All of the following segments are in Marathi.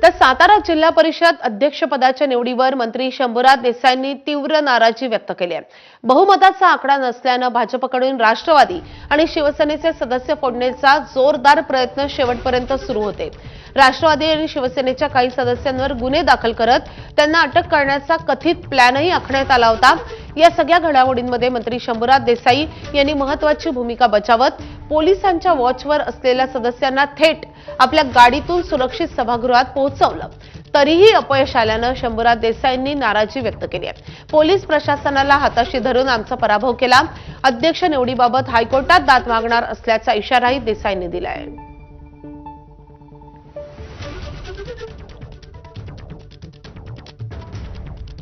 तर सातारा जिल्हा परिषद अध्यक्षपदाच्या निवडीवर मंत्री शंभूराज देसाईंनी तीव्र नाराजी व्यक्त केली आहे। बहुमताचा आकडा नसल्याने भाजपकडून राष्ट्रवादी आणि शिवसेनेचे सदस्य फोडण्याचा जोरदार प्रयत्न शेवटपर्यंत सुरू होते। राष्ट्रवादी आणि शिवसेनेच्या काही सदस्यांवर गुन्हे दाखल करत त्यांना अटक करण्याचा कथित प्लॅनही आखण्यात आला होता। या सगळ्या घडामोडींमध्ये मंत्री शंभूराज देसाई यांनी महत्त्वाची भूमिका बजावत पोलिसांच्या वॉचवर असलेल्या सदस्यांना थेट आपल्या गाडीतून सुरक्षित सभागृहात पोहोचवलं। तरीही अपयश आल्याने शंभूराज देसाईंनी नाराजी व्यक्त केली आहे। पोलीस प्रशासनाला हाताशी धरून आमचा पराभव केला, अध्यक्ष निवडीबाबत हायकोर्टात दाद मागणार असल्याचा इशाराही देसाईंनी दिला आहे।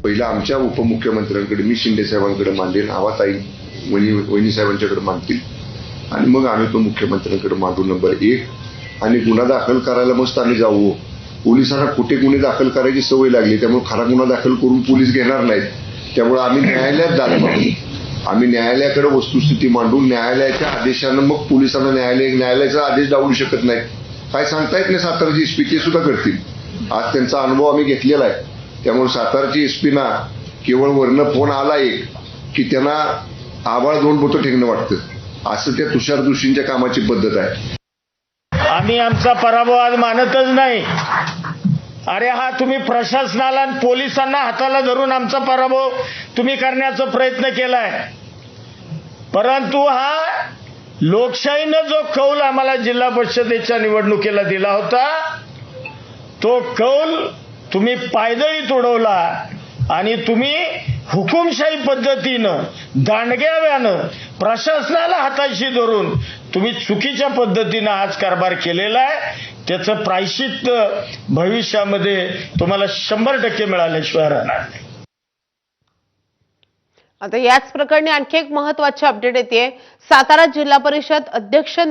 पहिला आमच्या उपमुख्यमंत्र्यांकडे मी शिंदे साहेबांकडे मांडेन, आवाताई वहिनी साहेबांच्याकडे मांडतील आणि मग आम्ही तो मुख्यमंत्र्यांकडे मांडू नंबर 1। आणि गुन्हा दाखल करायला मस्त आम्ही जाऊ। पोलिसांना कुठे गुन्हे दाखल करायची सवय लागली, त्यामुळे खरा गुन्हा दाखल करून पोलीस घेणार नाहीत। त्यामुळे आम्ही न्यायालयात दाद मागू, आम्ही न्यायालयाकडे वस्तुस्थिती मांडून न्यायालयाच्या आदेशानं मग पोलिसांना न्यायालयाचा आदेश डावलू शकत नाही। काय सांगता येत नाही, साताराची एसपी ते सुद्धा करतील। आज त्यांचा अनुभव आम्ही घेतलेला आहे। त्यामुळे सातारची एसपीना केवळ वरनं फोन आला एक की त्यांना आबाळ 2 बोटं ठेकणं वाटतं, असं त्या तुषार जोशींच्या कामाची पद्धत आहे। आम्ही आमचा पराभव आज मानतच नाही। अरे हा तुम्ही प्रशासनाला आणि पोलिसांना हाताला धरून आमचा पराभव तुम्ही करण्याचा प्रयत्न केलाय, परंतु हा लोकशाहीनं जो कौल आम्हाला जिल्हा परिषदेच्या निवडणुकीला दिला होता तो कौल तुम्ही पायदळीत उडवला आणि तुम्ही हुकुमशाही पद्धतीनं दांडग्याव्यानं प्रशासनाला हाताशी धरून तुम्ही चुकीच्या पद्धतीनं आज कारभार केलेला आहे। त्याचं प्रायश्चित्त भविष्यामध्ये तुम्हाला 100% मिळाल्याशिवाय राहणार नाही। आता याच प्रकरणी आणखी एक महत्त्वाची अपडेट येते। सातारा जिल्हा परिषद अध्यक्ष